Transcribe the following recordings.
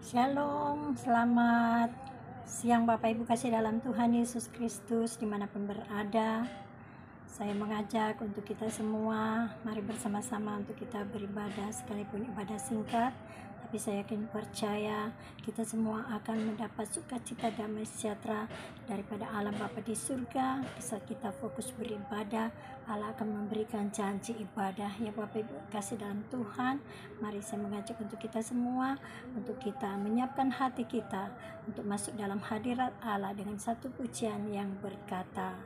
Shalom, selamat siang Bapak Ibu kasih dalam Tuhan Yesus Kristus dimanapun berada. Saya mengajak untuk kita semua, mari bersama-sama untuk kita beribadah, sekalipun ibadah singkat. Tapi saya yakin percaya kita semua akan mendapat sukacita damai sejahtera daripada Allah Bapa di surga. Saat kita fokus beribadah, Allah akan memberikan janji ibadah. Ya Bapak Ibu kasih dalam Tuhan, mari saya mengajak untuk kita semua, untuk kita menyiapkan hati kita untuk masuk dalam hadirat Allah dengan satu pujian yang berkata,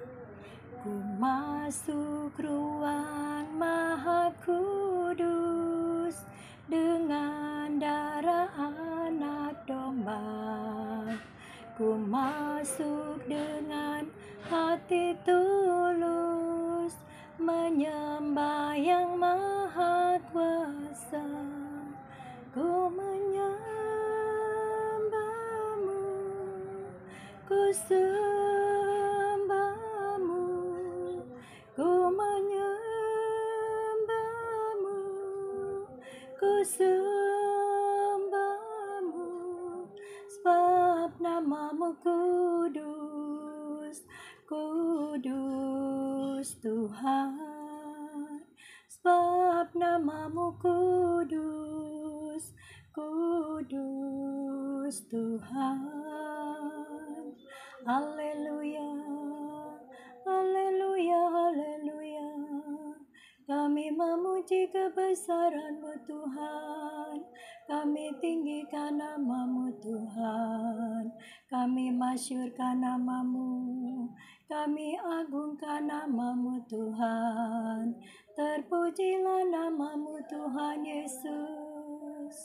Ku masuk ruang maha kudus dengan darah anak domba. Ku masuk dengan hati tulus menyembah yang maha kuasa. Ku menyembahmu, ku sembahmu, ku menyembahmu, ku sembahmu, sebab namamu kudus, kudus Tuhan, sebab namamu kudus, kudus Tuhan. Haleluya, haleluya, haleluya. Kami memuji kebesaran-Mu Tuhan, kami tinggikan nama-Mu Tuhan, kami masyurkan nama-Mu, kami agungkan nama-Mu Tuhan. Terpujilah nama-Mu Tuhan Yesus.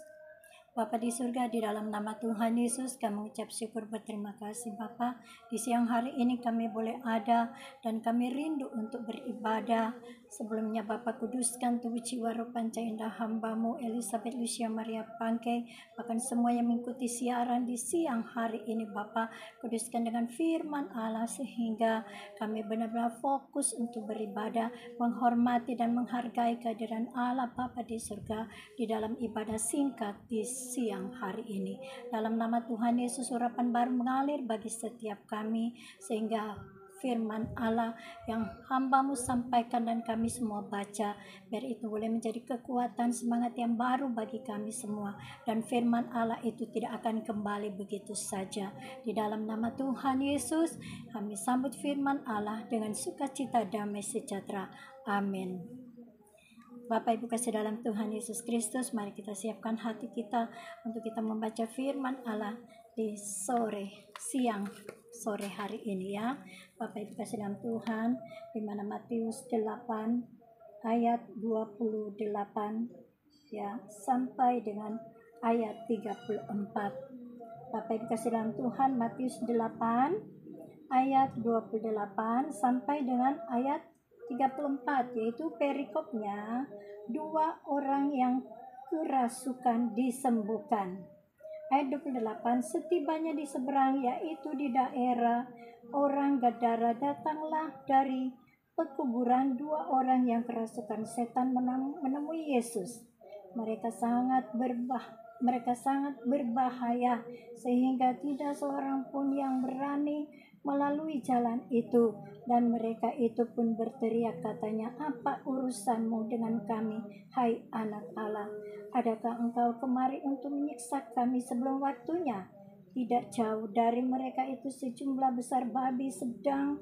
Bapa di surga, di dalam nama Tuhan Yesus kami mengucap syukur berterima kasih Bapa. Di siang hari ini kami boleh ada dan kami rindu untuk beribadah. Sebelumnya Bapa kuduskan tubuh jiwa roh panca indah hamba-Mu Elizabeth Lucia Maria Pangke, bahkan semua yang mengikuti siaran di siang hari ini Bapa. Kuduskan dengan firman Allah sehingga kami benar-benar fokus untuk beribadah, menghormati dan menghargai kehadiran Allah Bapa di surga di dalam ibadah singkat di siang hari ini. Dalam nama Tuhan Yesus, urapan baru mengalir bagi setiap kami, sehingga firman Allah yang hamba-Mu sampaikan dan kami semua baca, biar itu boleh menjadi kekuatan semangat yang baru bagi kami semua, dan firman Allah itu tidak akan kembali begitu saja. Di dalam nama Tuhan Yesus kami sambut firman Allah dengan sukacita damai sejahtera. Amin. Bapak Ibu kasih dalam Tuhan Yesus Kristus, mari kita siapkan hati kita untuk kita membaca firman Allah di siang sore hari ini ya. Bapak Ibu kasih dalam Tuhan, di mana Matius 8 ayat 28 ya sampai dengan ayat 34. Bapak Ibu kasih dalam Tuhan, Matius 8 ayat 28 sampai dengan ayat 34, yaitu perikopnya 2 orang yang kerasukan disembuhkan. Ayat 28, setibanya di seberang, yaitu di daerah orang Gadara, datanglah dari pekuburan 2 orang yang kerasukan setan menemui Yesus. Mereka sangat berbahaya sehingga tidak seorang pun yang berani melalui jalan itu, dan mereka itu pun berteriak katanya, apa urusanmu dengan kami, hai anak Allah? Adakah engkau kemari untuk menyiksa kami sebelum waktunya? Tidak jauh dari mereka itu sejumlah besar babi sedang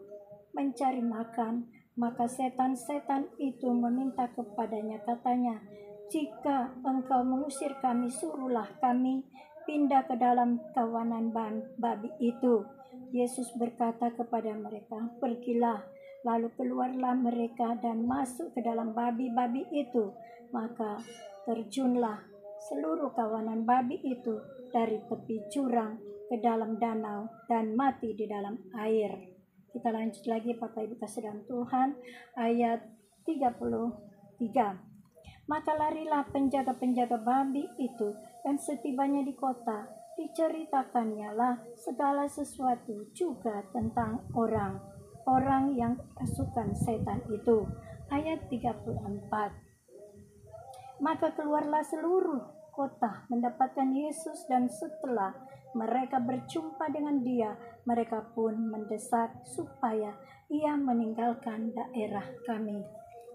mencari makan. Maka setan-setan itu meminta kepadanya, katanya, jika engkau mengusir kami, suruhlah kami pindah ke dalam kawanan babi itu. Yesus berkata kepada mereka, pergilah. Lalu keluarlah mereka dan masuk ke dalam babi-babi itu. Maka terjunlah seluruh kawanan babi itu dari tepi jurang ke dalam danau dan mati di dalam air. Kita lanjut lagi Bapak Ibu kasih dalam Tuhan, ayat 33. Maka larilah penjaga-penjaga babi itu, dan setibanya di kota, diceritakannya lah segala sesuatu juga tentang orang yang kerasukan setan itu. Ayat 34. Maka keluarlah seluruh kota mendapatkan Yesus, dan setelah mereka berjumpa dengan dia, mereka pun mendesak supaya ia meninggalkan daerah kami.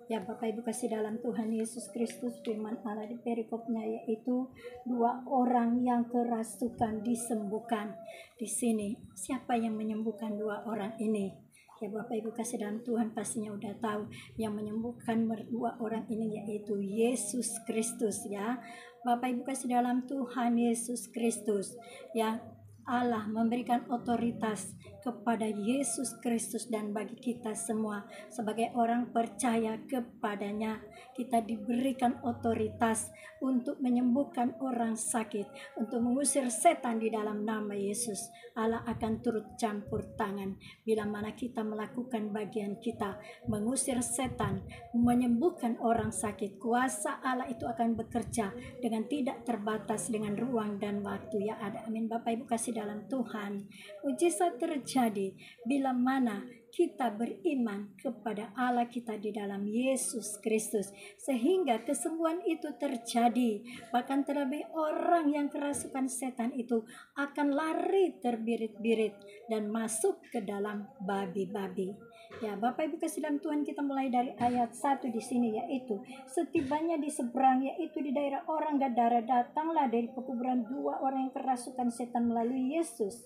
Ya Bapak Ibu kasih dalam Tuhan Yesus Kristus, firman Allah di perikopnya yaitu 2 orang yang kerasukan disembuhkan. Di sini siapa yang menyembuhkan 2 orang ini? Ya Bapak Ibu kasih dalam Tuhan pastinya udah tahu yang menyembuhkan 2 orang ini yaitu Yesus Kristus ya. Bapak Ibu kasih dalam Tuhan Yesus Kristus ya. Allah memberikan otoritas kepada Yesus Kristus, dan bagi kita semua sebagai orang percaya kepadanya, kita diberikan otoritas untuk menyembuhkan orang sakit, untuk mengusir setan di dalam nama Yesus. Allah akan turut campur tangan bila mana kita melakukan bagian kita, mengusir setan, menyembuhkan orang sakit. Kuasa Allah itu akan bekerja dengan tidak terbatas dengan ruang dan waktu ya ada. Amin. Bapak Ibu kasih dalam Tuhan, mujizat terjadi bila mana kita beriman kepada Allah kita di dalam Yesus Kristus, sehingga kesembuhan itu terjadi. Bahkan terlebih orang yang kerasukan setan itu akan lari terbirit-birit dan masuk ke dalam babi-babi. Ya Bapak Ibu kasih dalam Tuhan, kita mulai dari ayat 1 di sini yaitu setibanya di seberang yaitu di daerah orang Gadara, datanglah dari pekuburan 2 orang yang kerasukan setan melalui Yesus.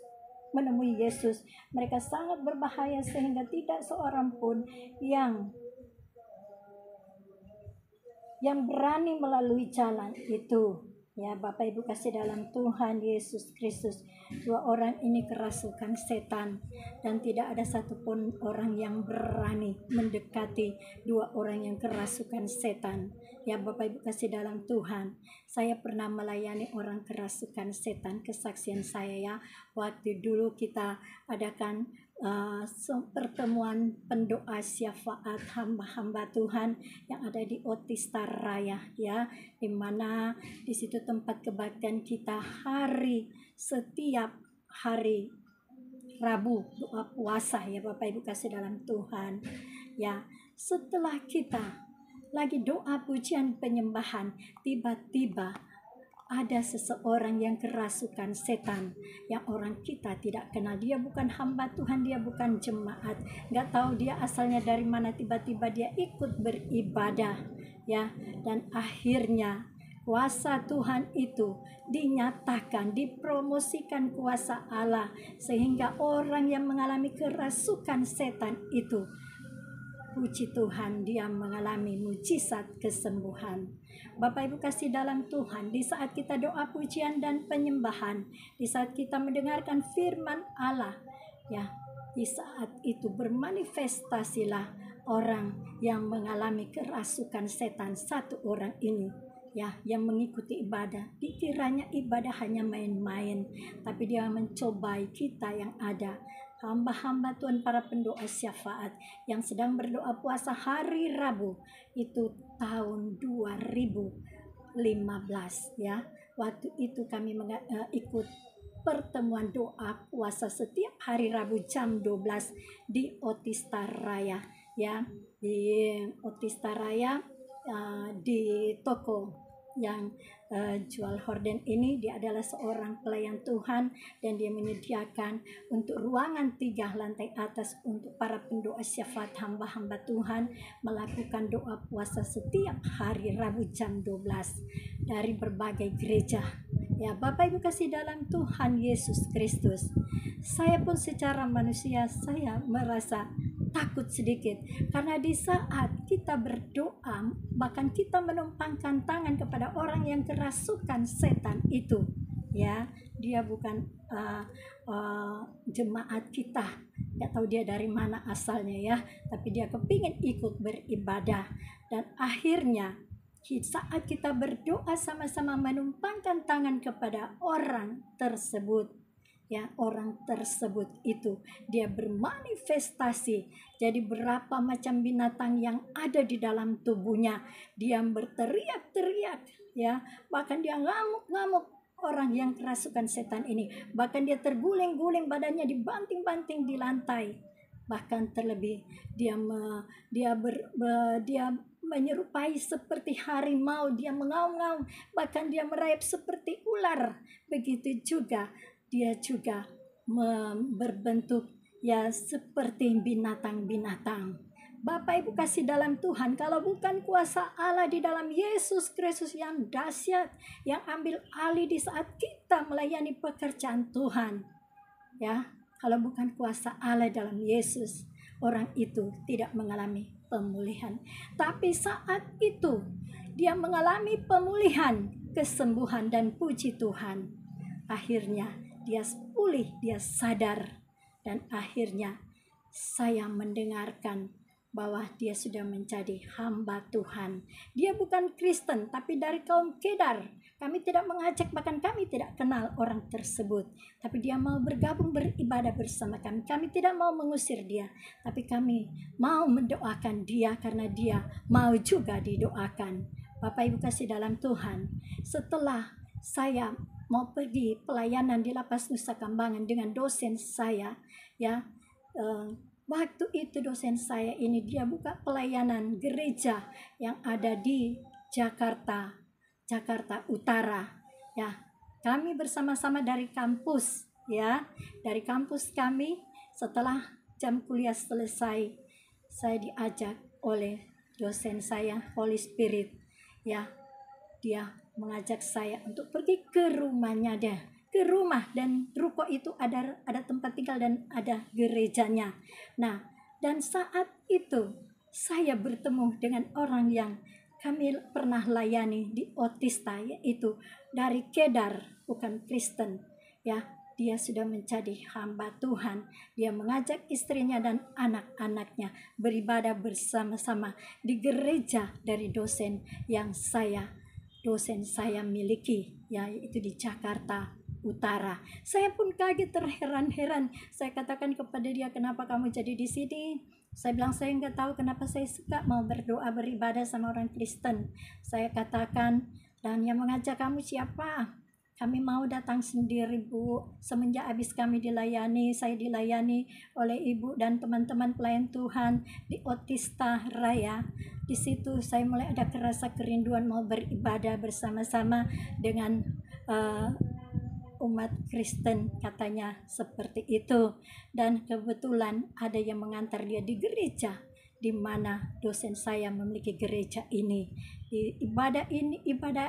Menemui Yesus, mereka sangat berbahaya sehingga tidak seorang pun yang berani melalui jalan itu. Ya Bapak Ibu kasih dalam Tuhan Yesus Kristus, 2 orang ini kerasukan setan, dan tidak ada satupun orang yang berani mendekati 2 orang yang kerasukan setan. Ya Bapak Ibu kasih dalam Tuhan, saya pernah melayani orang kerasukan setan. Kesaksian saya ya, waktu dulu kita adakan pertemuan pendoa syafaat hamba-hamba Tuhan yang ada di Otista Raya ya, dimana di situ tempat kebaktian kita setiap hari Rabu doa puasa ya Bapak Ibu kasih dalam Tuhan ya. Setelah kita lagi doa pujian penyembahan, tiba-tiba ada seseorang yang kerasukan setan, yang orang kita tidak kenal. Dia bukan hamba Tuhan, dia bukan jemaat, nggak tahu dia asalnya dari mana, tiba-tiba dia ikut beribadah ya. Dan akhirnya kuasa Tuhan itu dinyatakan, dipromosikan kuasa Allah, sehingga orang yang mengalami kerasukan setan itu, puji Tuhan, dia mengalami mujizat kesembuhan. Bapak Ibu kasih dalam Tuhan, di saat kita doa pujian dan penyembahan, di saat kita mendengarkan firman Allah ya, di saat itu bermanifestasilah orang yang mengalami kerasukan setan. 1 orang ini ya yang mengikuti ibadah, dikiranya ibadah hanya main-main, tapi dia mencobai kita yang ada, hamba-hamba Tuhan, para pendoa syafaat yang sedang berdoa puasa hari Rabu itu tahun 2015 ya. Waktu itu kami ikut pertemuan doa puasa setiap hari Rabu jam 12 di Otista Raya ya, di Otista Raya di toko yang jual horden ini. Dia adalah seorang pelayan Tuhan, dan dia menyediakan untuk ruangan 3 lantai atas untuk para pendoa syafaat, hamba-hamba Tuhan melakukan doa puasa setiap hari Rabu jam 12 dari berbagai gereja ya. Bapak Ibu kasih dalam Tuhan Yesus Kristus, saya pun secara manusia saya merasa takut sedikit, karena di saat kita berdoa, bahkan kita menumpangkan tangan kepada orang yang kerasukan setan itu ya, dia bukan jemaat kita, nggak tahu dia dari mana asalnya ya, tapi dia kepingin ikut beribadah. Dan akhirnya saat kita berdoa sama-sama menumpangkan tangan kepada orang tersebut ya, orang tersebut itu dia bermanifestasi jadi berapa macam binatang yang ada di dalam tubuhnya. Dia berteriak-teriak ya, bahkan dia ngamuk-ngamuk, orang yang kerasukan setan ini, bahkan dia terguling-guling, badannya dibanting-banting di lantai. Bahkan terlebih dia menyerupai seperti harimau, dia mengaum-ngaum, bahkan dia merayap seperti ular. Begitu juga dia juga berbentuk ya seperti binatang-binatang. Bapak Ibu kasih dalam Tuhan, kalau bukan kuasa Allah di dalam Yesus Kristus yang dahsyat, yang ambil alih di saat kita melayani pekerjaan Tuhan, ya, kalau bukan kuasa Allah dalam Yesus, orang itu tidak mengalami pemulihan. Tapi saat itu dia mengalami pemulihan, kesembuhan, dan puji Tuhan. Akhirnya dia pulih, dia sadar, dan akhirnya saya mendengarkan bahwa dia sudah menjadi hamba Tuhan. Dia bukan Kristen, tapi dari kaum Kedar. Kami tidak mengajak, bahkan kami tidak kenal orang tersebut. Tapi dia mau bergabung beribadah bersama kami. Kami tidak mau mengusir dia, tapi kami mau mendoakan dia karena dia mau juga didoakan. Bapak Ibu kasih dalam Tuhan, setelah saya mau pergi pelayanan di Lapas Nusa Kambangan dengan dosen saya, ya, waktu itu dosen saya ini dia buka pelayanan gereja yang ada di Jakarta Utara, ya. Kami bersama-sama dari kampus, ya, dari kampus kami. Setelah jam kuliah selesai, saya diajak oleh dosen saya, Holy Spirit, ya, dia mengajak saya untuk pergi ke rumahnya dia, ke rumah, dan ruko itu ada tempat tinggal dan ada gerejanya. Nah, dan saat itu saya bertemu dengan orang yang kami pernah layani di Otista, yaitu dari Kedar, bukan Kristen, ya. Dia sudah menjadi hamba Tuhan. Dia mengajak istrinya dan anak-anaknya beribadah bersama-sama di gereja dari dosen saya miliki, yaitu di Jakarta Utara. Saya pun kaget, terheran-heran. Saya katakan kepada dia, kenapa kamu jadi di sini? Saya bilang, saya nggak tahu kenapa saya suka mau berdoa beribadah sama orang Kristen. Saya katakan, dan yang mengajak kamu siapa? Kami mau datang sendiri, Bu. Semenjak habis kami dilayani, saya dilayani oleh Ibu dan teman-teman pelayan Tuhan di Otista Raya. Di situ saya mulai ada kerasa kerinduan mau beribadah bersama-sama dengan umat Kristen, katanya seperti itu. Dan kebetulan ada yang mengantar dia di gereja di mana dosen saya memiliki gereja ini. Di ibadah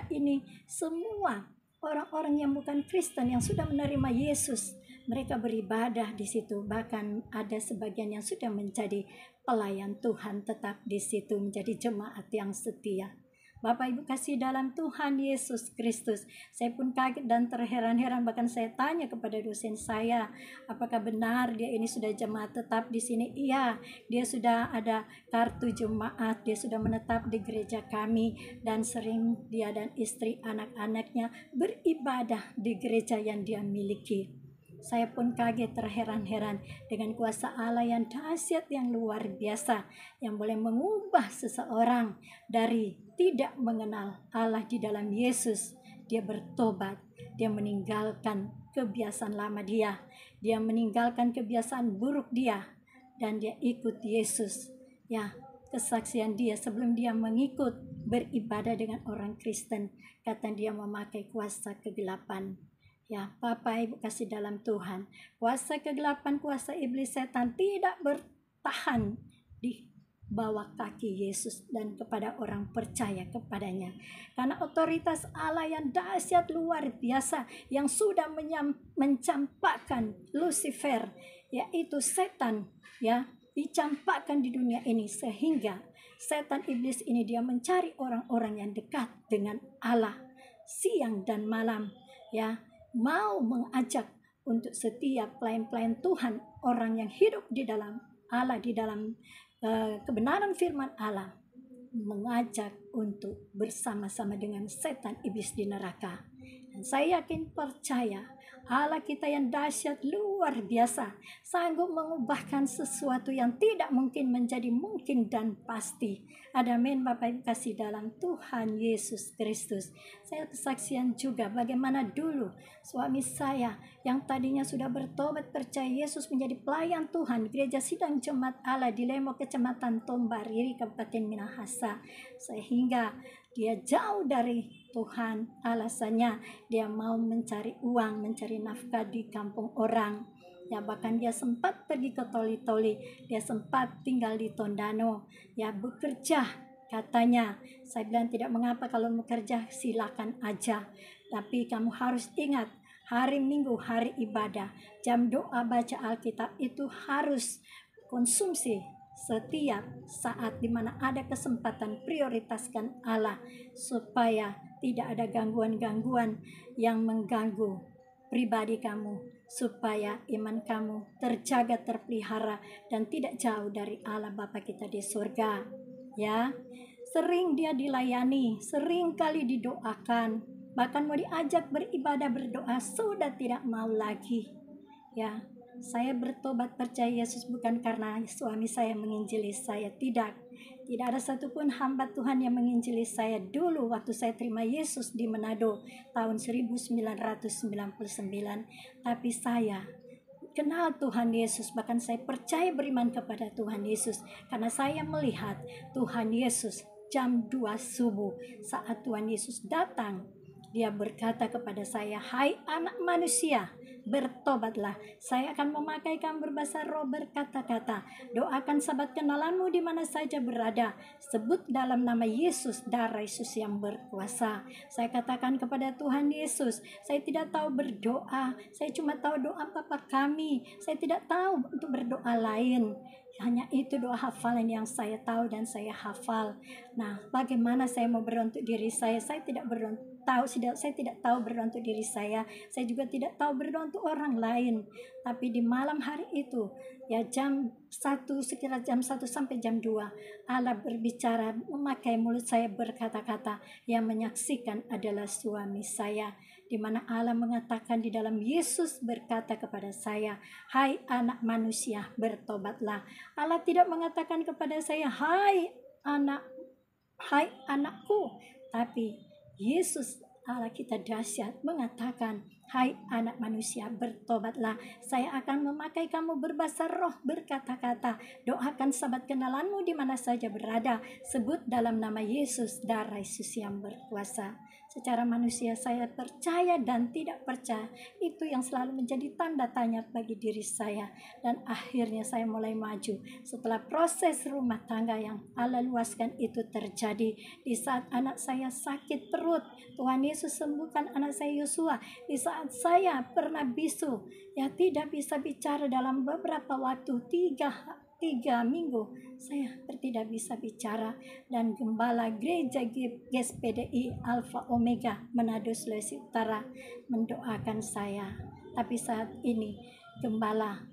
ini semua orang-orang yang bukan Kristen yang sudah menerima Yesus, mereka beribadah di situ. Bahkan ada sebagian yang sudah menjadi pelayan Tuhan tetap di situ, menjadi jemaat yang setia. Bapak Ibu kasih dalam Tuhan Yesus Kristus, saya pun kaget dan terheran-heran. Bahkan saya tanya kepada dosen saya, apakah benar dia ini sudah jemaat tetap di sini? Iya, dia sudah ada kartu jemaat, dia sudah menetap di gereja kami, dan sering dia dan istri anak-anaknya beribadah di gereja yang dia miliki. Saya pun kaget, terheran-heran dengan kuasa Allah yang dahsyat, yang luar biasa, yang boleh mengubah seseorang dari tidak mengenal Allah di dalam Yesus. Dia bertobat, dia meninggalkan kebiasaan lama dia meninggalkan kebiasaan buruk dia, dan dia ikut Yesus. Ya, kesaksian dia sebelum dia mengikut beribadah dengan orang Kristen, kata dia memakai kuasa kegelapan. Ya, Bapak Ibu kasih dalam Tuhan, kuasa kegelapan, kuasa iblis setan tidak bertahan di bawah kaki Yesus dan kepada orang percaya kepadanya. Karena otoritas Allah yang dahsyat luar biasa yang sudah mencampakkan Lucifer, yaitu setan, ya, dicampakkan di dunia ini, sehingga setan iblis ini dia mencari orang-orang yang dekat dengan Allah siang dan malam, ya, mau mengajak untuk setiap pelayan-pelayan Tuhan, orang yang hidup di dalam Allah, di dalam kebenaran firman Allah, mengajak untuk bersama-sama dengan setan iblis di neraka. Dan saya yakin percaya Allah kita yang dahsyat luar biasa, sanggup mengubahkan sesuatu yang tidak mungkin menjadi mungkin dan pasti. Amin Bapak Ibu kasih dalam Tuhan Yesus Kristus. Saya kesaksian juga bagaimana dulu suami saya yang tadinya sudah bertobat percaya Yesus menjadi pelayan Tuhan Gereja Sidang Jemaat Allah di Lemo Kecamatan Tombar, Riri, Kabupaten Minahasa, sehingga dia jauh dari Tuhan. Alasannya dia mau mencari uang, mencari nafkah di kampung orang. Ya, bahkan dia sempat pergi ke Toli-Toli, dia sempat tinggal di Tondano, ya bekerja katanya. Saya bilang tidak mengapa, kalau bekerja silakan aja, tapi kamu harus ingat hari Minggu, hari ibadah, jam doa baca Alkitab itu harus konsumsi setiap saat di mana ada kesempatan. Prioritaskan Allah supaya tidak ada gangguan-gangguan yang mengganggu pribadi kamu, supaya iman kamu terjaga, terpelihara, dan tidak jauh dari Allah Bapa kita di surga. Ya, sering dia dilayani, sering kali didoakan, bahkan mau diajak beribadah berdoa sudah tidak mau lagi. Ya, saya bertobat percaya Yesus bukan karena suami saya menginjili saya, tidak ada satupun hamba Tuhan yang menginjili saya dulu waktu saya terima Yesus di Manado tahun 1999. Tapi saya kenal Tuhan Yesus, bahkan saya percaya beriman kepada Tuhan Yesus karena saya melihat Tuhan Yesus jam 2 subuh saat Tuhan Yesus datang. Dia berkata kepada saya, "Hai anak manusia, bertobatlah. Saya akan memakai kamu berbahasa roh, berkata-kata. Doakan sahabat kenalanmu di mana saja berada. Sebut dalam nama Yesus, darah Yesus yang berkuasa." Saya katakan kepada Tuhan Yesus, saya tidak tahu berdoa. Saya cuma tahu doa Bapa kami. Saya tidak tahu untuk berdoa lain. Hanya itu doa hafalan yang saya tahu dan saya hafal. Nah, bagaimana saya mau berdoa untuk diri saya? Saya tidak tahu berdoa untuk diri saya. Saya juga tidak tahu berdoa untuk orang lain. Tapi di malam hari itu, ya sekitar jam 1 sampai jam 2, Allah berbicara memakai mulut saya berkata-kata. Yang menyaksikan adalah suami saya, di mana Allah mengatakan di dalam Yesus berkata kepada saya, "Hai anak manusia, bertobatlah." Allah tidak mengatakan kepada saya, hai anakku, tapi Yesus Allah kita dahsyat mengatakan, "Hai anak manusia, bertobatlah. Saya akan memakai kamu berbahasa roh, berkata-kata. Doakan sahabat kenalanmu di mana saja berada. Sebut dalam nama Yesus, darah Yesus yang berkuasa." Secara manusia saya percaya dan tidak percaya. Itu yang selalu menjadi tanda tanya bagi diri saya. Dan akhirnya saya mulai maju. Setelah proses rumah tangga yang Allah luaskan itu terjadi. Di saat anak saya sakit perut, Tuhan Yesus sembuhkan anak saya Yosua. Di saat saya pernah bisu, ya tidak bisa bicara dalam beberapa waktu, tiga minggu saya tidak bisa bicara, dan gembala gereja GSPDI Alfa Omega Manado Sulawesi Utara mendoakan saya. Tapi saat ini gembala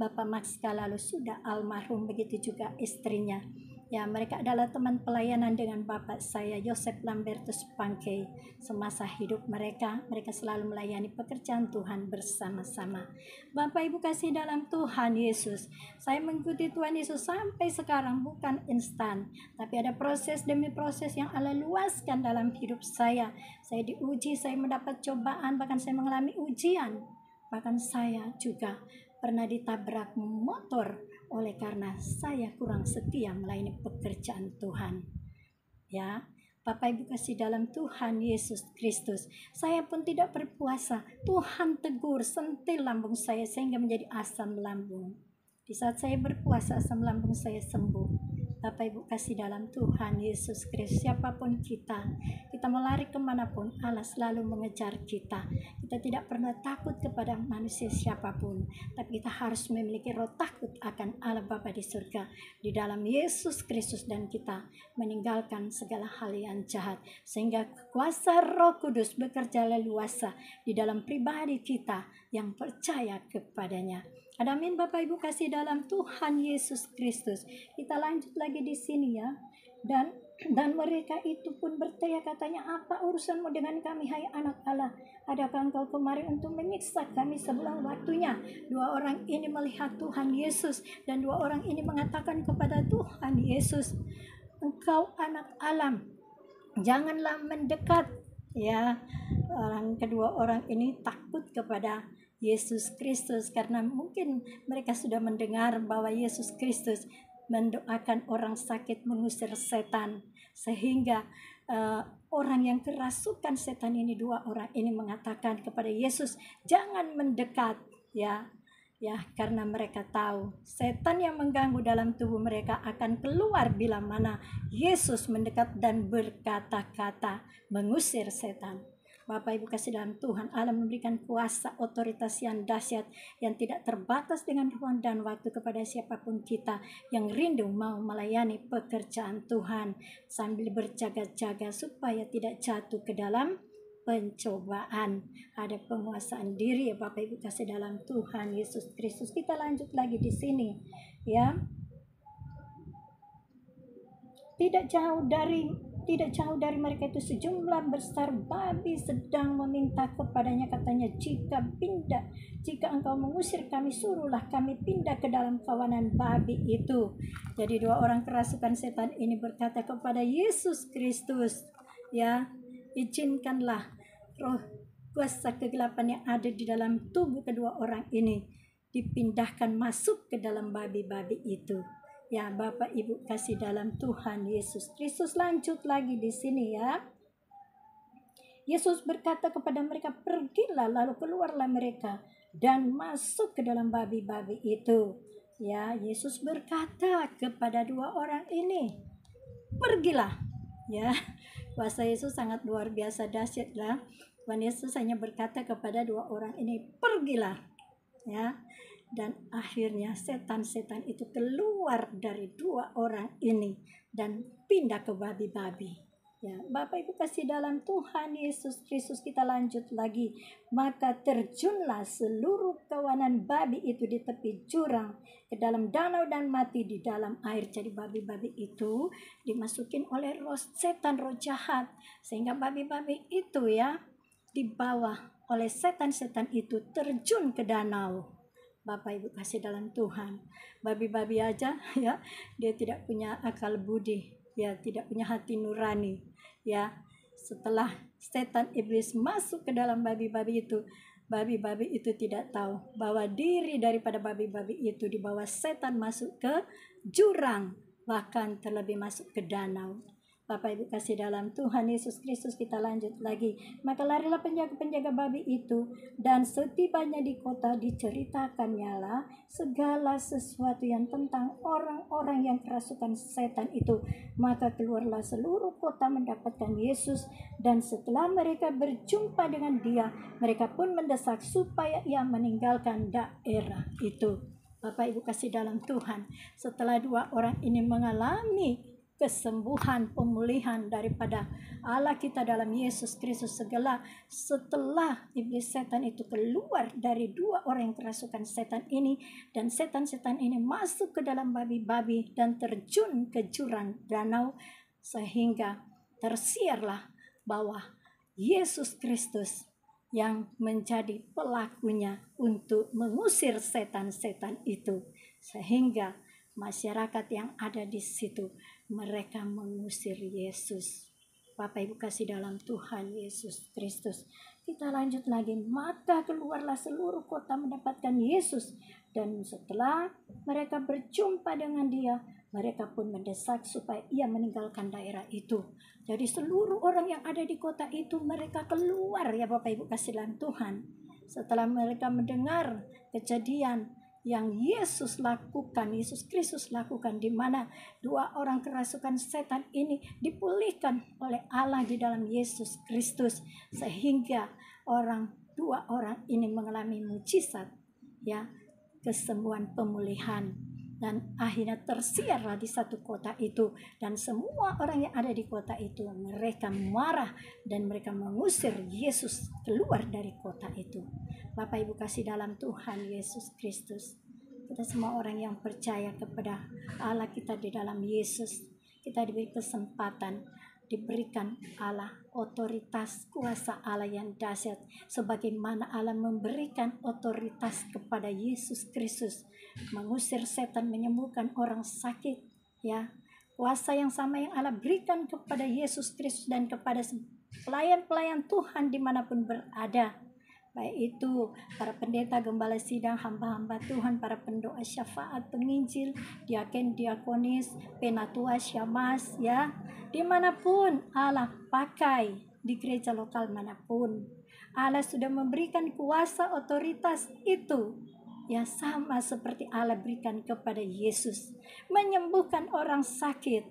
Bapak Max Kalalu sudah almarhum, begitu juga istrinya. Ya, mereka adalah teman pelayanan dengan Bapak saya, Yosef Lambertus Pangkei. Semasa hidup mereka selalu melayani pekerjaan Tuhan bersama-sama. Bapak Ibu kasih dalam Tuhan Yesus, saya mengikuti Tuhan Yesus sampai sekarang bukan instan, tapi ada proses demi proses yang Allah luaskan dalam hidup saya. Saya diuji, saya mendapat cobaan, bahkan saya mengalami ujian. Bahkan saya juga pernah ditabrak motor oleh karena saya kurang setia melayani pekerjaan Tuhan. Ya, Bapak Ibu kasih dalam Tuhan Yesus Kristus, saya pun tidak berpuasa. Tuhan tegur, sentil lambung saya sehingga menjadi asam lambung. Di saat saya berpuasa, asam lambung saya sembuh. Bapak Ibu kasih dalam Tuhan Yesus Kristus, siapapun kita mau lari kemanapun, Allah selalu mengejar kita. Kita tidak pernah takut kepada manusia siapapun, tapi kita harus memiliki roh takut akan Allah Bapa di surga di dalam Yesus Kristus, dan kita meninggalkan segala hal yang jahat sehingga kuasa Roh Kudus bekerja leluasa di dalam pribadi kita yang percaya kepadanya. Amin Bapak Ibu kasih dalam Tuhan Yesus Kristus. Kita lanjut lagi di sini ya. Dan mereka itu pun bertanya, katanya, "Apa urusanmu dengan kami, hai anak Allah?" Adakah engkau kemari untuk menyiksa kami sebelum waktunya? Dua orang ini melihat Tuhan Yesus, dan dua orang ini mengatakan kepada Tuhan Yesus, Engkau anak alam, janganlah mendekat. Ya, kedua orang ini takut kepada Yesus Kristus karena mungkin mereka sudah mendengar bahwa Yesus Kristus mendoakan orang sakit, mengusir setan, sehingga orang yang kerasukan setan ini, dua orang ini mengatakan kepada Yesus, jangan mendekat, ya, karena mereka tahu setan yang mengganggu dalam tubuh mereka akan keluar bila mana Yesus mendekat dan berkata-kata mengusir setan. Bapak Ibu kasih dalam Tuhan, Allah memberikan kuasa otoritas yang dahsyat yang tidak terbatas dengan ruang dan waktu kepada siapapun kita yang rindu mau melayani pekerjaan Tuhan sambil berjaga-jaga supaya tidak jatuh ke dalam pencobaan. Ada penguasaan diri ya Bapak Ibu kasih dalam Tuhan Yesus Kristus. Kita lanjut lagi di sini ya. Tidak jauh dari mereka itu sejumlah besar babi sedang meminta kepadanya, katanya, jika engkau mengusir kami, suruhlah kami pindah ke dalam kawanan babi itu. Jadi dua orang kerasukan setan ini berkata kepada Yesus Kristus, ya, izinkanlah roh kuasa kegelapan yang ada di dalam tubuh kedua orang ini dipindahkan masuk ke dalam babi-babi itu. Ya, Bapak Ibu kasih dalam Tuhan Yesus Kristus. Lanjut lagi di sini ya. Yesus berkata kepada mereka, pergilah, lalu keluarlah mereka dan masuk ke dalam babi-babi itu. Ya, Yesus berkata kepada dua orang ini, pergilah. Ya, kuasa Yesus sangat luar biasa dahsyat lah. Tuhan Yesus hanya berkata kepada dua orang ini, pergilah. Ya. Dan akhirnya setan-setan itu keluar dari dua orang ini dan pindah ke babi-babi. Ya, Bapak Ibu kasih dalam Tuhan Yesus Kristus, kita lanjut lagi. Maka terjunlah seluruh kawanan babi itu di tepi jurang ke dalam danau dan mati di dalam air. Jadi babi-babi itu dimasukin oleh roh setan, roh jahat, sehingga babi-babi itu ya dibawa oleh setan-setan itu terjun ke danau. Bapak Ibu kasih dalam Tuhan, babi-babi aja ya, dia tidak punya akal budi, ya, tidak punya hati nurani, ya. Setelah setan iblis masuk ke dalam babi-babi itu tidak tahu bahwa diri daripada babi-babi itu dibawa setan masuk ke jurang, bahkan terlebih masuk ke danau. Bapak Ibu kasih dalam Tuhan Yesus Kristus, kita lanjut lagi. Maka larilah penjaga-penjaga babi itu, dan setibanya di kota diceritakannya lah segala sesuatu yang tentang orang-orang yang kerasukan setan itu. Maka keluarlah seluruh kota mendapatkan Yesus, dan setelah mereka berjumpa dengan dia, mereka pun mendesak supaya ia meninggalkan daerah itu. Bapak Ibu kasih dalam Tuhan, setelah dua orang ini mengalami kesembuhan, pemulihan daripada Allah kita dalam Yesus Kristus segala, setelah iblis setan itu keluar dari dua orang yang kerasukan setan ini, dan setan-setan ini masuk ke dalam babi-babi dan terjun ke jurang danau, sehingga tersiarlah bahwa Yesus Kristus yang menjadi pelakunya untuk mengusir setan-setan itu, sehingga masyarakat yang ada di situ mereka mengusir Yesus. Bapak Ibu kasih dalam Tuhan Yesus Kristus. Kita lanjut lagi. Maka keluarlah seluruh kota mendapatkan Yesus, dan setelah mereka berjumpa dengan dia, mereka pun mendesak supaya ia meninggalkan daerah itu. Jadi seluruh orang yang ada di kota itu mereka keluar ya Bapak Ibu kasih dalam Tuhan. Setelah mereka mendengar kejadian yang Yesus lakukan, Yesus Kristus lakukan, di mana dua orang kerasukan setan ini dipulihkan oleh Allah di dalam Yesus Kristus, sehingga dua orang ini mengalami mujizat, ya, kesembuhan, pemulihan, dan akhirnya tersiarlah di satu kota itu, dan semua orang yang ada di kota itu mereka marah dan mereka mengusir Yesus keluar dari kota itu. Bapak Ibu kasih dalam Tuhan Yesus Kristus, kita semua orang yang percaya kepada Allah kita di dalam Yesus, kita diberi kesempatan diberikan Allah otoritas kuasa Allah yang dahsyat, sebagaimana Allah memberikan otoritas kepada Yesus Kristus mengusir setan, menyembuhkan orang sakit, ya. Kuasa yang sama yang Allah berikan kepada Yesus Kristus dan kepada pelayan-pelayan Tuhan dimanapun berada, baik itu para pendeta, gembala sidang, hamba-hamba Tuhan, para pendoa syafaat, penginjil, diaken, diakonis, penatua, syamas, ya, dimanapun Allah pakai, di gereja lokal manapun Allah sudah memberikan kuasa otoritas itu, ya, sama seperti Allah berikan kepada Yesus, menyembuhkan orang sakit,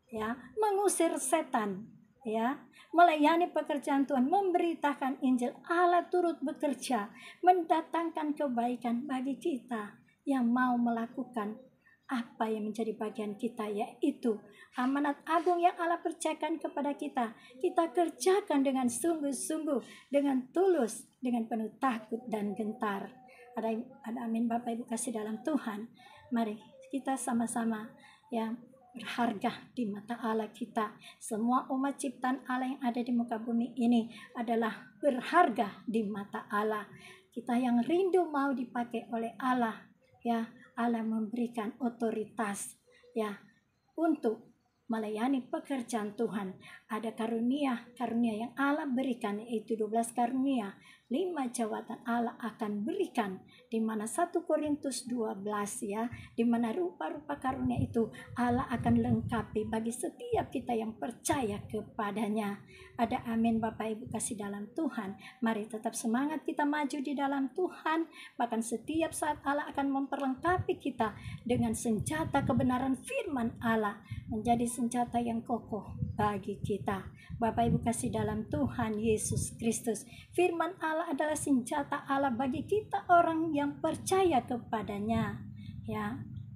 ya, mengusir setan, ya, melayani pekerjaan Tuhan, memberitakan Injil. Allah turut bekerja mendatangkan kebaikan bagi kita yang mau melakukan apa yang menjadi bagian kita, yaitu amanat agung yang Allah percayakan kepada kita. Kita kerjakan dengan sungguh-sungguh, dengan tulus, dengan penuh takut dan gentar. Ada amin Bapak Ibu kasih dalam Tuhan. Mari kita sama-sama, ya, berharga di mata Allah kita. Semua umat ciptaan Allah yang ada di muka bumi ini adalah berharga di mata Allah. Kita yang rindu mau dipakai oleh Allah, ya, Allah memberikan otoritas, ya, untuk melayani pekerjaan Tuhan. Ada karunia yang Allah berikan, yaitu 12 karunia, 5 jawatan Allah akan berikan, di mana 1 Korintus 12, ya, di mana rupa-rupa karunia itu Allah akan lengkapi bagi setiap kita yang percaya kepadanya. Ada amin Bapak Ibu kasih dalam Tuhan. Mari tetap semangat kita maju di dalam Tuhan. Bahkan setiap saat Allah akan memperlengkapi kita dengan senjata kebenaran firman Allah, menjadi senjata yang kokoh bagi kita. Bapak Ibu kasih dalam Tuhan Yesus Kristus, firman Allah adalah senjata Allah bagi kita orang yang percaya kepadanya, ya.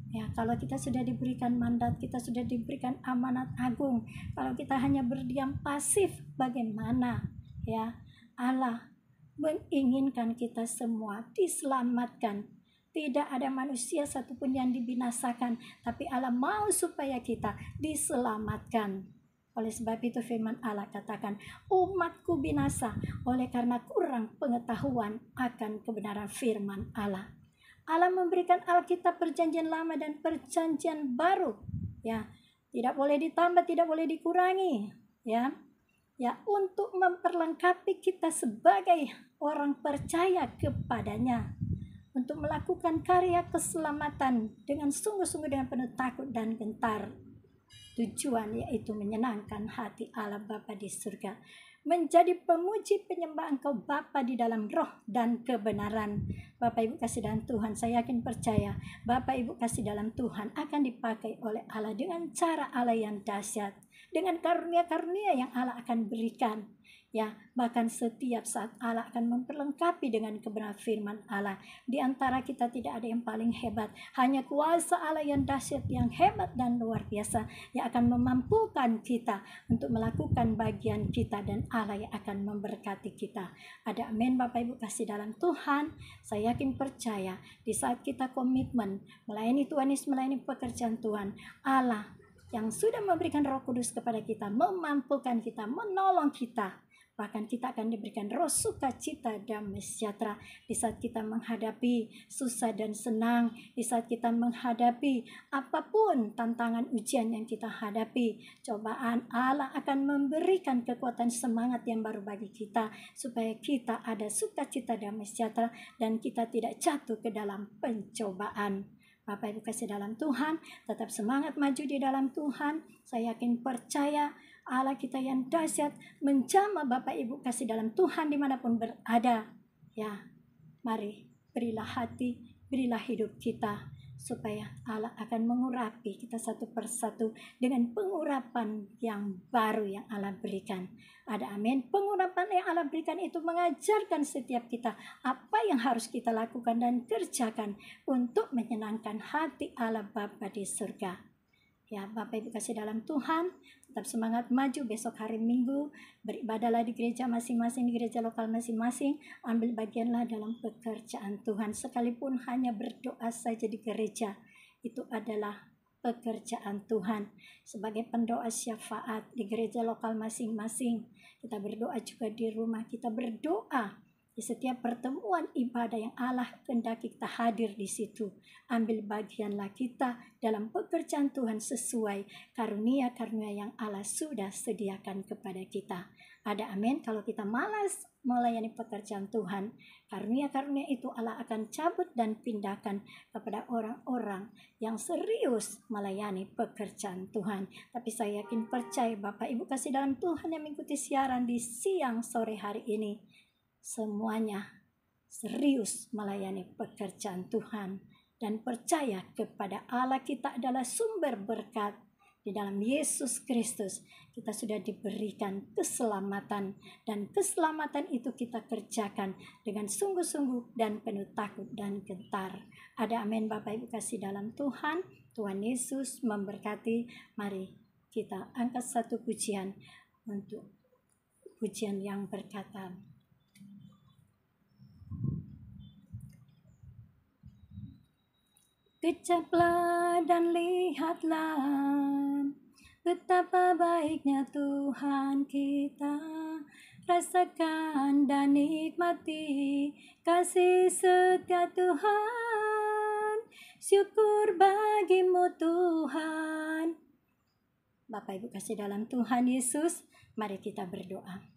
Ya, kalau kita sudah diberikan mandat, kita sudah diberikan amanat agung, kalau kita hanya berdiam pasif, bagaimana, ya? Allah menginginkan kita semua diselamatkan. Tidak ada manusia satupun yang dibinasakan, tapi Allah mau supaya kita diselamatkan. Oleh sebab itu firman Allah katakan, umatku binasa oleh karena kurang pengetahuan akan kebenaran firman Allah. Allah memberikan Alkitab perjanjian lama dan perjanjian baru, ya, tidak boleh ditambah, tidak boleh dikurangi, ya, ya, untuk memperlengkapi kita sebagai orang percaya kepadanya, untuk melakukan karya keselamatan dengan sungguh-sungguh, dengan penuh takut dan gentar. Tujuan yaitu menyenangkan hati Allah Bapa di surga, menjadi pemuji penyembah Engkau Bapa di dalam roh dan kebenaran. Bapak Ibu kasih dalam Tuhan, saya yakin percaya Bapak Ibu kasih dalam Tuhan akan dipakai oleh Allah dengan cara Allah yang dahsyat, dengan karunia-karunia yang Allah akan berikan, ya. Bahkan setiap saat Allah akan memperlengkapi dengan kebenaran firman Allah. Di antara kita tidak ada yang paling hebat, hanya kuasa Allah yang dahsyat, yang hebat dan luar biasa, yang akan memampukan kita untuk melakukan bagian kita, dan Allah yang akan memberkati kita. Ada amin Bapak Ibu kasih dalam Tuhan. Saya yakin percaya di saat kita komitmen melayani Tuhan, melayani pekerjaan Tuhan, Allah yang sudah memberikan Roh Kudus kepada kita, memampukan kita, menolong kita. Bahkan kita akan diberikan roh sukacita, damai sejahtera di saat kita menghadapi susah dan senang, di saat kita menghadapi apapun tantangan ujian yang kita hadapi, cobaan. Allah akan memberikan kekuatan semangat yang baru bagi kita, supaya kita ada sukacita, damai sejahtera, dan kita tidak jatuh ke dalam pencobaan. Bapak Ibu kasih dalam Tuhan, tetap semangat maju di dalam Tuhan. Saya yakin percaya Allah kita yang dahsyat menjamah Bapak Ibu kasih dalam Tuhan dimanapun berada, ya. Mari berilah hati, berilah hidup kita, supaya Allah akan mengurapi kita satu persatu dengan pengurapan yang baru yang Allah berikan. Ada amin. Pengurapan yang Allah berikan itu mengajarkan setiap kita apa yang harus kita lakukan dan kerjakan untuk menyenangkan hati Allah Bapa di surga. Ya, Bapak Ibu kasih dalam Tuhan, tetap semangat maju. Besok hari Minggu beribadahlah di gereja masing-masing, di gereja lokal masing-masing. Ambil bagianlah dalam pekerjaan Tuhan, sekalipun hanya berdoa saja di gereja. Itu adalah pekerjaan Tuhan. Sebagai pendoa syafaat di gereja lokal masing-masing, kita berdoa juga di rumah, kita berdoa di setiap pertemuan ibadah yang Allah kehendaki kita hadir di situ. Ambil bagianlah kita dalam pekerjaan Tuhan sesuai karunia-karunia yang Allah sudah sediakan kepada kita. Ada amin. Kalau kita malas melayani pekerjaan Tuhan, karunia-karunia itu Allah akan cabut dan pindahkan kepada orang-orang yang serius melayani pekerjaan Tuhan. Tapi saya yakin percaya Bapak Ibu kasih dalam Tuhan yang mengikuti siaran di siang sore hari ini, semuanya serius melayani pekerjaan Tuhan dan percaya kepada Allah kita adalah sumber berkat. Di dalam Yesus Kristus kita sudah diberikan keselamatan, dan keselamatan itu kita kerjakan dengan sungguh-sungguh dan penuh takut dan gentar. Ada amin Bapak Ibu kasih dalam Tuhan. Tuhan Yesus memberkati. Mari kita angkat satu pujian untuk pujian yang berkata, kecaplah dan lihatlah betapa baiknya Tuhan kita. Rasakan dan nikmati kasih setia Tuhan. Syukur bagimu Tuhan. Bapak Ibu kasih dalam Tuhan Yesus, mari kita berdoa.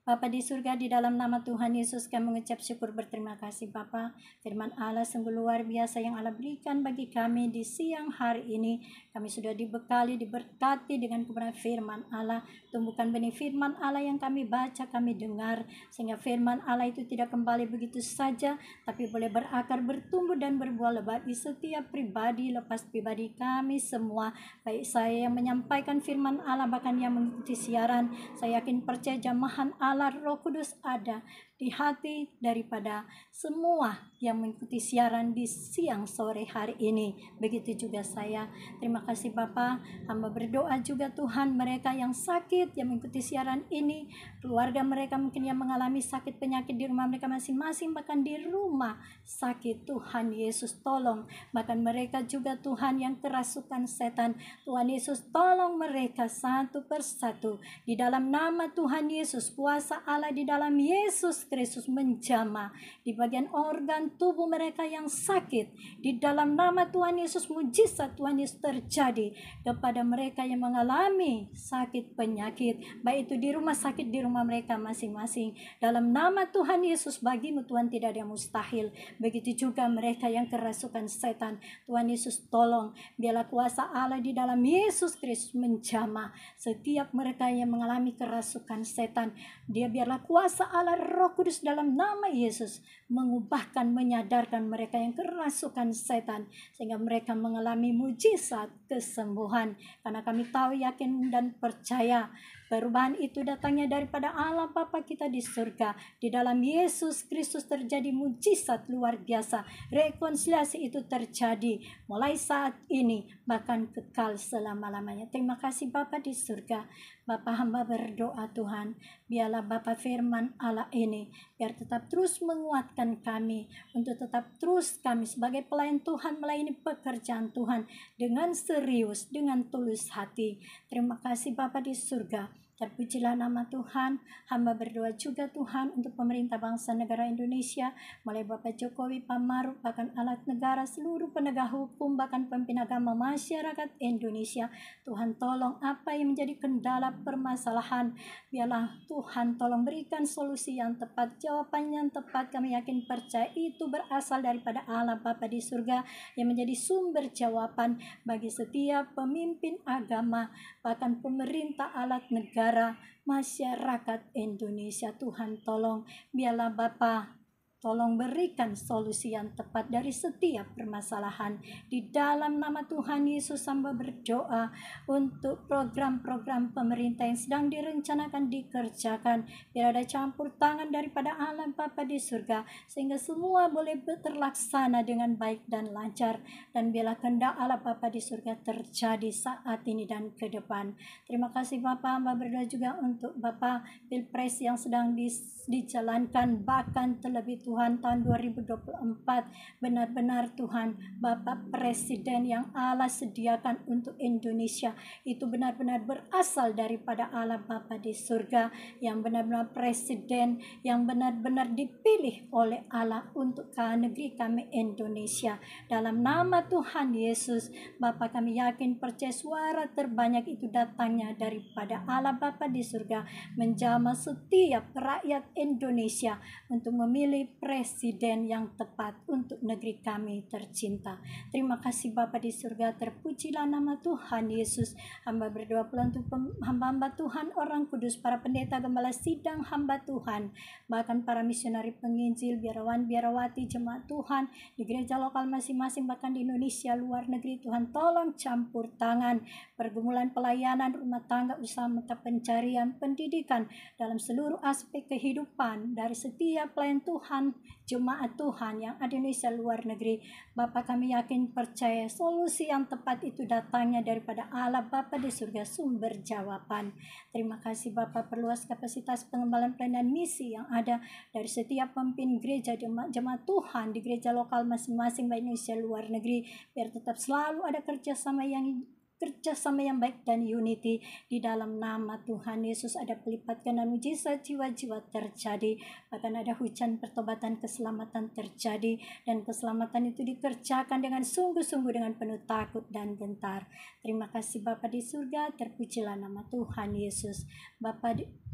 Bapa di surga, di dalam nama Tuhan Yesus kami mengucap syukur berterima kasih Bapa. Firman Allah sungguh luar biasa yang Allah berikan bagi kami di siang hari ini. Kami sudah dibekali, diberkati dengan kebenaran firman Allah. Tumbuhkan benih firman Allah yang kami baca, kami dengar, sehingga firman Allah itu tidak kembali begitu saja, tapi boleh berakar, bertumbuh dan berbuah lebat di setiap pribadi, lepas pribadi kami semua. Baik saya yang menyampaikan firman Allah, bahkan yang mengikuti siaran, saya yakin percaya jamahan Allah Roh Kudus ada di hati daripada semua yang mengikuti siaran di siang sore hari ini. Begitu juga saya. Terima kasih Bapa. Hamba berdoa juga Tuhan, mereka yang sakit yang mengikuti siaran ini, keluarga mereka mungkin yang mengalami sakit penyakit di rumah mereka masing-masing, bahkan di rumah sakit, Tuhan Yesus tolong. Bahkan mereka juga Tuhan yang kerasukan setan, Tuhan Yesus tolong mereka satu persatu. Di dalam nama Tuhan Yesus, kuasa Allah di dalam Yesus Kristus menjamah di bagian organ tubuh mereka yang sakit. Di dalam nama Tuhan Yesus, mujizat Tuhan Yesus terjadi kepada mereka yang mengalami sakit penyakit, baik itu di rumah sakit, di rumah mereka masing-masing. Dalam nama Tuhan Yesus, bagimu Tuhan tidak ada yang mustahil. Begitu juga mereka yang kerasukan setan, Tuhan Yesus tolong, biarlah kuasa Allah di dalam Yesus Kristus menjamah setiap mereka yang mengalami kerasukan setan. Dia biarlah kuasa Allah Roh Kudus dalam nama Yesus mengubahkan, menyadarkan mereka yang kerasukan setan, sehingga mereka mengalami mujizat kesembuhan. Karena kami tahu, yakin dan percaya perubahan itu datangnya daripada Allah Bapa kita di surga. Di dalam Yesus Kristus terjadi mujizat luar biasa. Rekonsiliasi itu terjadi mulai saat ini, bahkan kekal selama-lamanya. Terima kasih Bapa di surga. Bapa, hamba berdoa Tuhan, biarlah Bapa firman Allah ini biar tetap terus menguatkan kami, untuk tetap terus kami sebagai pelayan Tuhan melayani pekerjaan Tuhan dengan serius, dengan tulus hati. Terima kasih Bapa di surga. Terpujilah nama Tuhan. Hamba berdoa juga Tuhan untuk pemerintah bangsa negara Indonesia, mulai Bapak Jokowi, Pak Maruf, bahkan alat negara, seluruh penegak hukum, bahkan pemimpin agama masyarakat Indonesia. Tuhan tolong apa yang menjadi kendala permasalahan, biarlah Tuhan tolong berikan solusi yang tepat, jawaban yang tepat. Kami yakin percaya itu berasal daripada Allah Bapa di surga yang menjadi sumber jawaban bagi setiap pemimpin agama, bahkan pemerintah, alat negara, masyarakat Indonesia. Tuhan tolong, biarlah Bapa tolong berikan solusi yang tepat dari setiap permasalahan. Di dalam nama Tuhan Yesus hamba berdoa untuk program-program pemerintah yang sedang direncanakan dikerjakan. Biar ada campur tangan daripada Allah Bapa di surga, sehingga semua boleh terlaksana dengan baik dan lancar. Dan biarlah kehendak Allah Bapa di surga terjadi saat ini dan ke depan. Terima kasih Bapa. Hamba berdoa juga untuk Bapa Pilpres yang sedang dijalankan, bahkan terlebih Tuhan tahun 2024. Benar-benar Tuhan, Bapak Presiden yang Allah sediakan untuk Indonesia itu benar-benar berasal daripada Allah Bapa di surga, yang benar-benar presiden yang benar-benar dipilih oleh Allah untuk negeri kami Indonesia. Dalam nama Tuhan Yesus, Bapa, kami yakin percaya suara terbanyak itu datangnya daripada Allah Bapa di surga, menjamah setiap rakyat Indonesia untuk memilih presiden yang tepat untuk negeri kami tercinta. Terima kasih Bapa di surga, terpujilah nama Tuhan Yesus. Hamba berdoa pula untuk hamba-hamba Tuhan, orang kudus, para pendeta, gembala sidang hamba Tuhan, bahkan para misionari penginjil, biarawan, biarawati, jemaat Tuhan di gereja lokal masing-masing, bahkan di Indonesia, luar negeri. Tuhan tolong campur tangan pergumulan pelayanan, rumah tangga, usaha, mata pencarian, pendidikan, dalam seluruh aspek kehidupan dari setiap pelayan Tuhan, jemaat Tuhan yang ada di Indonesia, luar negeri. Bapak, kami yakin percaya solusi yang tepat itu datangnya daripada Allah Bapa di surga, sumber jawaban. Terima kasih Bapak, perluas kapasitas pengembalaan pelayanan misi yang ada dari setiap pemimpin gereja, jemaat Tuhan di gereja lokal masing-masing baik Indonesia, luar negeri, biar tetap selalu ada kerjasama yang baik dan unity di dalam nama Tuhan Yesus. Ada pelipat ganda mujizat, jiwa-jiwa terjadi, bahkan ada hujan pertobatan, keselamatan terjadi, dan keselamatan itu dikerjakan dengan sungguh-sungguh, dengan penuh takut dan gentar. Terima kasih Bapa di surga, terpujilah nama Tuhan Yesus.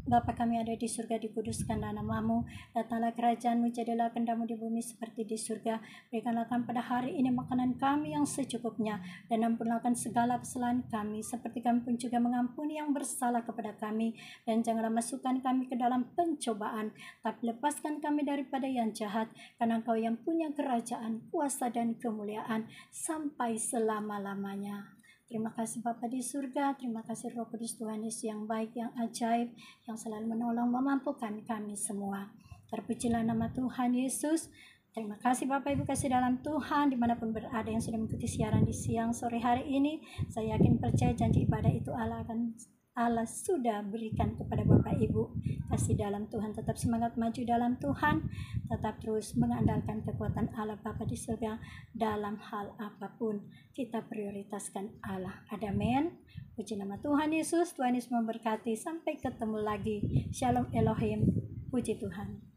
Bapa kami ada di surga, dikuduskanlah namamu, datanglah kerajaanmu, jadilah kehendakmu di bumi seperti di surga. Berikanlah kami pada hari ini makanan kami yang secukupnya, dan ampunilah segala kesalahan kami, seperti kami pun juga mengampuni yang bersalah kepada kami. Dan janganlah masukkan kami ke dalam pencobaan, tapi lepaskan kami daripada yang jahat, karena Engkau yang punya kerajaan, kuasa dan kemuliaan sampai selama-lamanya. Terima kasih Bapa di surga, terima kasih Roh Kudus Tuhan Yesus yang baik, yang ajaib, yang selalu menolong, memampukan kami semua. Terpujilah nama Tuhan Yesus. Terima kasih Bapak Ibu kasih dalam Tuhan, dimanapun berada yang sudah mengikuti siaran di siang sore hari ini. Saya yakin percaya janji ibadah itu Allah sudah berikan kepada Bapak Ibu. Kasih dalam Tuhan, tetap semangat maju dalam Tuhan, tetap terus mengandalkan kekuatan Allah Bapa di surga dalam hal apapun. Kita prioritaskan Allah. Amin. Puji nama Tuhan Yesus. Tuhan Yesus memberkati. Sampai ketemu lagi. Shalom Elohim. Puji Tuhan.